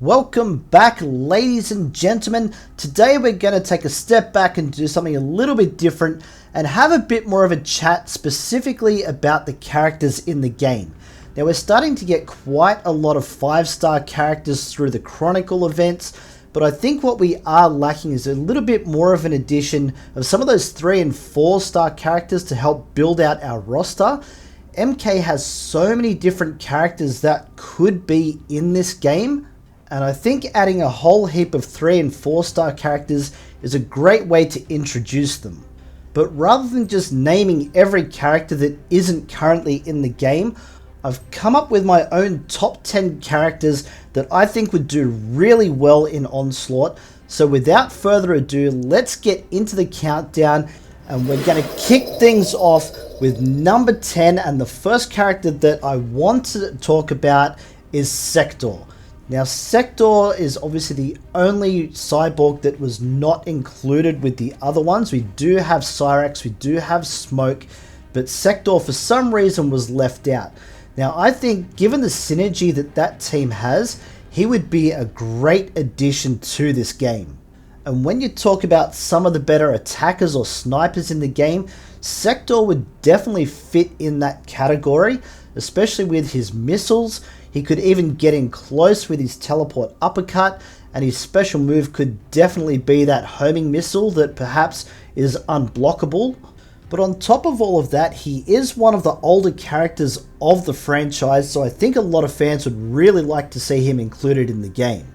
Welcome back, ladies and gentlemen. Today we're going to take a step back and do something a little bit different and have a bit more of a chat specifically about the characters in the game. Now we're starting to get quite a lot of 5-star characters through the Chronicle events, but I think what we are lacking is a little bit more of an addition of some of those 3 and 4-star characters to help build out our roster. MK has so many different characters that could be in this game, and I think adding a whole heap of 3 and 4-star characters is a great way to introduce them. But rather than just naming every character that isn't currently in the game, I've come up with my own top 10 characters that I think would do really well in Onslaught. So without further ado, let's get into the countdown, and we're going to kick things off with number 10, and the first character that I want to talk about is Sector. Now, Sector is obviously the only cyborg that was not included with the other ones. We do have Cyrax, we do have Smoke, but Sector for some reason was left out. Now, I think given the synergy that team has, he would be a great addition to this game. And when you talk about some of the better attackers or snipers in the game, Sector would definitely fit in that category, especially with his missiles. He could even get in close with his teleport uppercut, and his special move could definitely be that homing missile that perhaps is unblockable. But on top of all of that, he is one of the older characters of the franchise, so I think a lot of fans would really like to see him included in the game.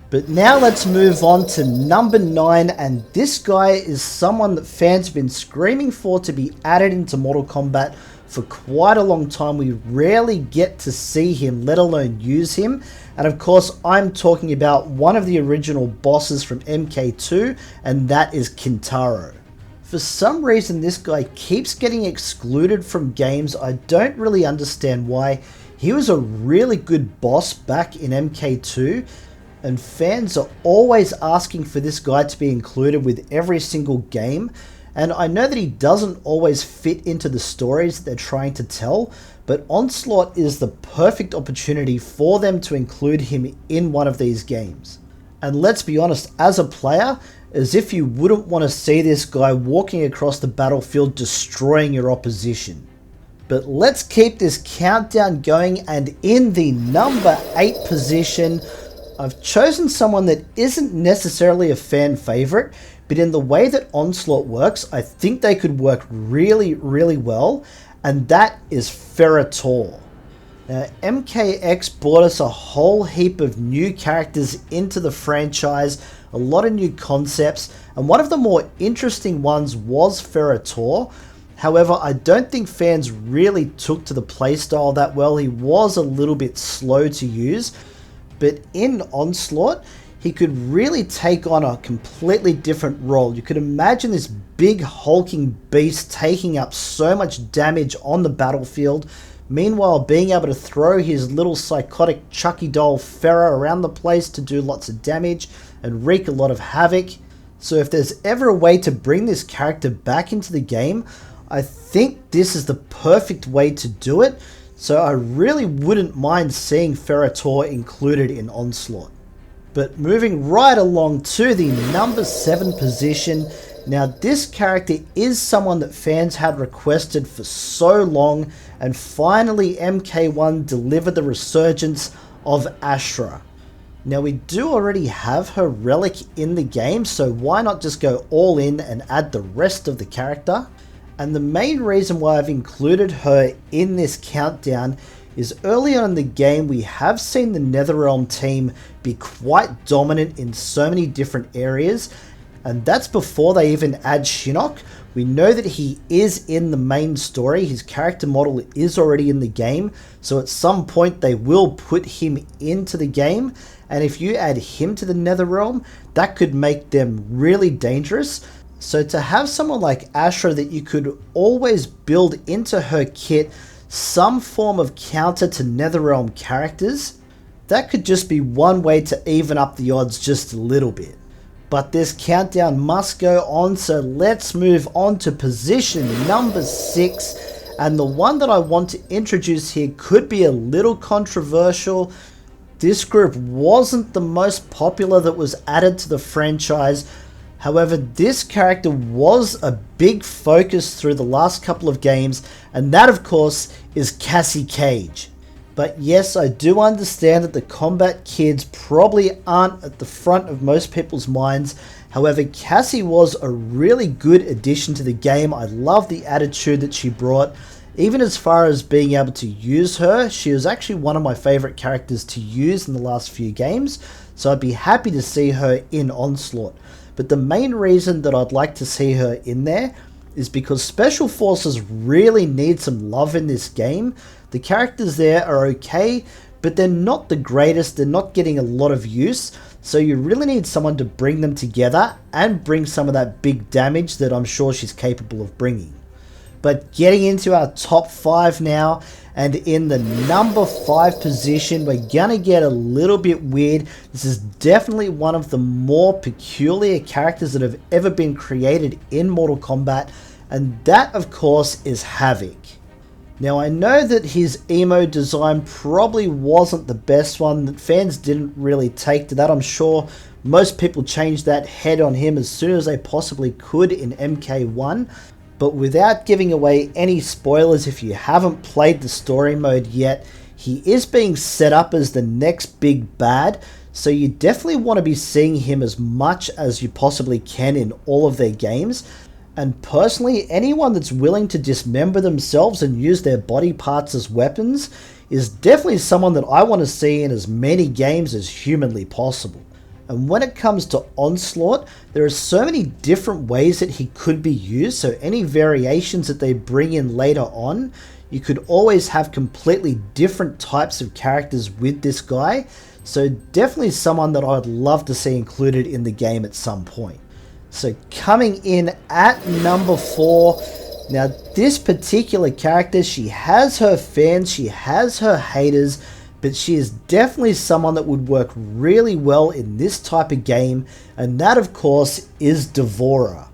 But now let's move on to number 9, and this guy is someone that fans have been screaming for to be added into Mortal Kombat for quite a long time. We rarely get to see him, let alone use him. And of course, I'm talking about one of the original bosses from MK2, and that is Kintaro. For some reason, this guy keeps getting excluded from games. I don't really understand why. He was a really good boss back in MK2, and fans are always asking for this guy to be included with every single game. And I know that he doesn't always fit into the stories that they're trying to tell, but Onslaught is the perfect opportunity for them to include him in one of these games. And let's be honest, as a player, as if you wouldn't want to see this guy walking across the battlefield destroying your opposition. But let's keep this countdown going, and in the number 8 position, I've chosen someone that isn't necessarily a fan favorite, but in the way that Onslaught works, I think they could work really, really well, and that is Ferrator. Now, MKX brought us a whole heap of new characters into the franchise, a lot of new concepts, and one of the more interesting ones was Ferrator. However, I don't think fans really took to the playstyle that well. He was a little bit slow to use, but in Onslaught, he could really take on a completely different role. You could imagine this big hulking beast taking up so much damage on the battlefield, meanwhile being able to throw his little psychotic Chucky doll Ferra around the place to do lots of damage and wreak a lot of havoc. So if there's ever a way to bring this character back into the game, I think this is the perfect way to do it. So I really wouldn't mind seeing Ferrator included in Onslaught. But moving right along to the number 7 position. Now this character is someone that fans had requested for so long, and finally MK1 delivered the resurgence of Astra. Now we do already have her relic in the game, so why not just go all in and add the rest of the character? And the main reason why I've included her in this countdown is early on in the game we have seen the Netherrealm team be quite dominant in so many different areas, and that's before they even add Shinnok. We know that he is in the main story, his character model is already in the game, so at some point they will put him into the game, and if you add him to the Netherrealm, that could make them really dangerous. So to have someone like Astra that you could always build into her kit some form of counter to Netherrealm characters, that could just be one way to even up the odds just a little bit. But this countdown must go on, so let's move on to position number 6. And the one that I want to introduce here could be a little controversial. this group wasn't the most popular that was added to the franchise. However, this character was a big focus through the last couple of games, and that of course is Cassie Cage. But yes, I do understand that the combat kids probably aren't at the front of most people's minds. However, Cassie was a really good addition to the game. I love the attitude that she brought. Even as far as being able to use her, she was actually one of my favorite characters to use in the last few games. So I'd be happy to see her in Onslaught. But the main reason that I'd like to see her in there is because Special Forces really need some love in this game. The characters there are okay, but they're not the greatest, they're not getting a lot of use, so you really need someone to bring them together and bring some of that big damage that I'm sure she's capable of bringing. But getting into our top 5 now, and in the number 5 position, we're gonna get a little bit weird. This is definitely one of the more peculiar characters that have ever been created in Mortal Kombat, and that of course is Havoc. Now I know that his emo design probably wasn't the best one, that fans didn't really take to that. I'm sure most people changed that head on him as soon as they possibly could in MK1. But without giving away any spoilers, if you haven't played the story mode yet, he is being set up as the next big bad, so you definitely want to be seeing him as much as you possibly can in all of their games. And personally, anyone that's willing to dismember themselves and use their body parts as weapons is definitely someone that I want to see in as many games as humanly possible. And when it comes to Onslaught, there are so many different ways that he could be used, so any variations that they bring in later on, you could always have completely different types of characters with this guy, so definitely someone that I would love to see included in the game at some point. So coming in at number 4, now this particular character, she has her fans, she has her haters, but she is definitely someone that would work really well in this type of game, and that of course is D'Vorah.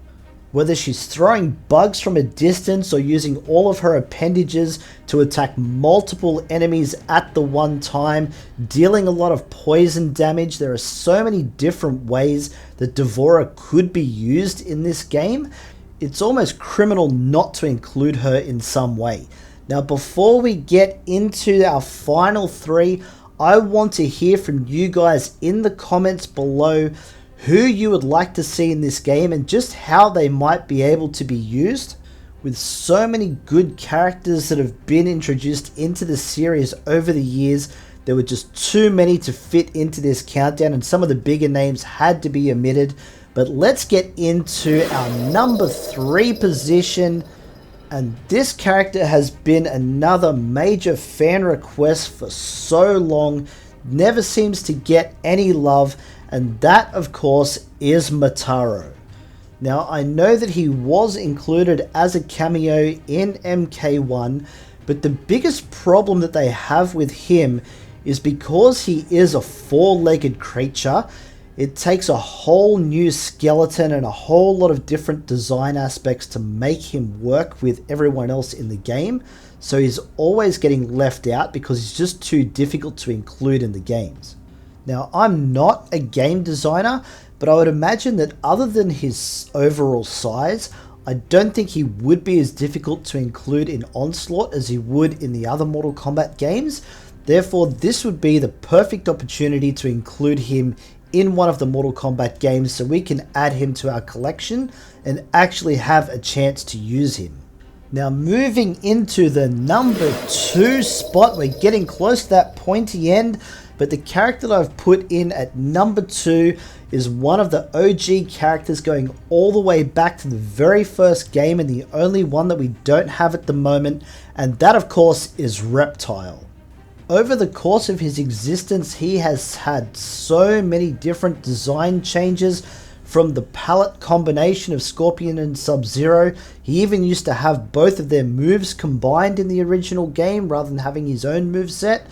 Whether she's throwing bugs from a distance or using all of her appendages to attack multiple enemies at the one time, dealing a lot of poison damage, there are so many different ways that D'Vorah could be used in this game. It's almost criminal not to include her in some way. Now before we get into our final 3, I want to hear from you guys in the comments below who you would like to see in this game and just how they might be able to be used. With so many good characters that have been introduced into the series over the years, there were just too many to fit into this countdown, and some of the bigger names had to be omitted. But let's get into our number 3 position. And this character has been another major fan request for so long, never seems to get any love, and that of course is Motaro. Now I know that he was included as a cameo in MK1, but the biggest problem that they have with him is because he is a 4-legged creature. It takes a whole new skeleton and a whole lot of different design aspects to make him work with everyone else in the game, so he's always getting left out because he's just too difficult to include in the games. Now I'm not a game designer, but I would imagine that other than his overall size, I don't think he would be as difficult to include in Onslaught as he would in the other Mortal Kombat games. Therefore, this would be the perfect opportunity to include him in one of the Mortal Kombat games so we can add him to our collection and actually have a chance to use him. Now moving into the number 2 spot, we're getting close to that pointy end, but the character that I've put in at number 2 is one of the OG characters going all the way back to the very first game, and the only one that we don't have at the moment, and that of course is Reptile. Over the course of his existence, he has had so many different design changes, from the palette combination of Scorpion and Sub-Zero. He even used to have both of their moves combined in the original game rather than having his own moveset,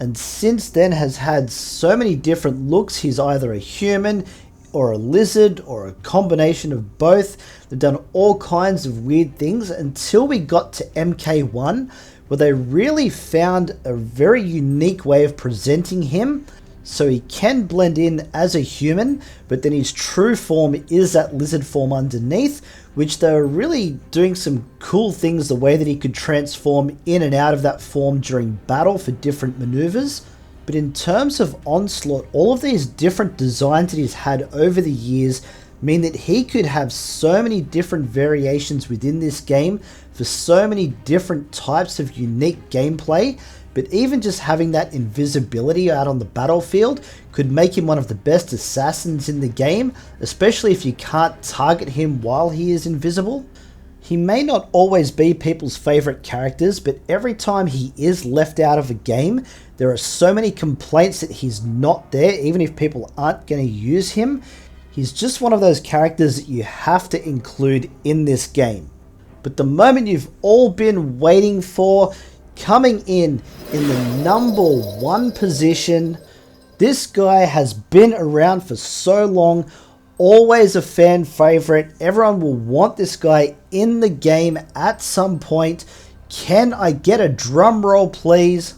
and since then has had so many different looks. He's either a human or a lizard or a combination of both. They've done all kinds of weird things until we got to MK1, where they really found a very unique way of presenting him. so he can blend in as a human, but then his true form is that lizard form underneath, which they were really doing some cool things, the way that he could transform in and out of that form during battle for different maneuvers. But in terms of Onslaught, all of these different designs that he's had over the years mean that he could have so many different variations within this game for so many different types of unique gameplay. But even just having that invisibility out on the battlefield could make him one of the best assassins in the game, especially if you can't target him while he is invisible. He may not always be people's favorite characters, but every time he is left out of a game, there are so many complaints that he's not there, even if people aren't going to use him. He's just one of those characters that you have to include in this game. But the moment you've all been waiting for, coming in the number 1 position, this guy has been around for so long, always a fan favorite. Everyone will want this guy in the game at some point. Can I get a drum roll, please?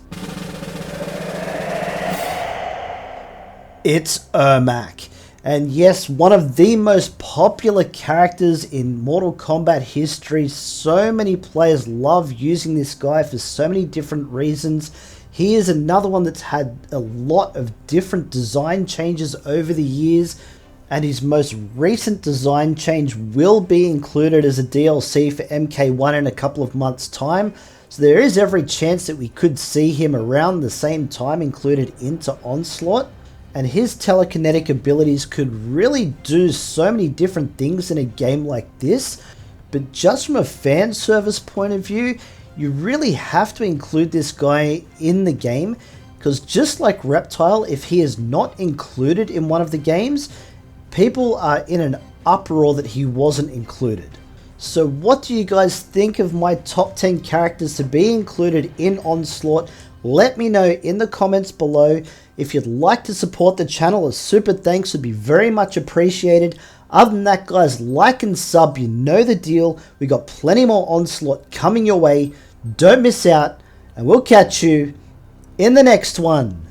It's Ermac. And yes, one of the most popular characters in Mortal Kombat history. So many players love using this guy for so many different reasons. He is another one that's had a lot of different design changes over the years, and his most recent design change will be included as a DLC for MK1 in a couple of months' time. So there is every chance that we could see him around the same time included into Onslaught. And his telekinetic abilities could really do so many different things in a game like this. But just from a fan service point of view, you really have to include this guy in the game, because just like Reptile, if he is not included in one of the games, people are in an uproar that he wasn't included. So what do you guys think of my top 10 characters to be included in Onslaught? Let me know in the comments below. If you'd like to support the channel, a super thanks would be very much appreciated. Other than that, guys, like and sub, you know the deal. We got plenty more Onslaught coming your way. Don't miss out, and we'll catch you in the next one.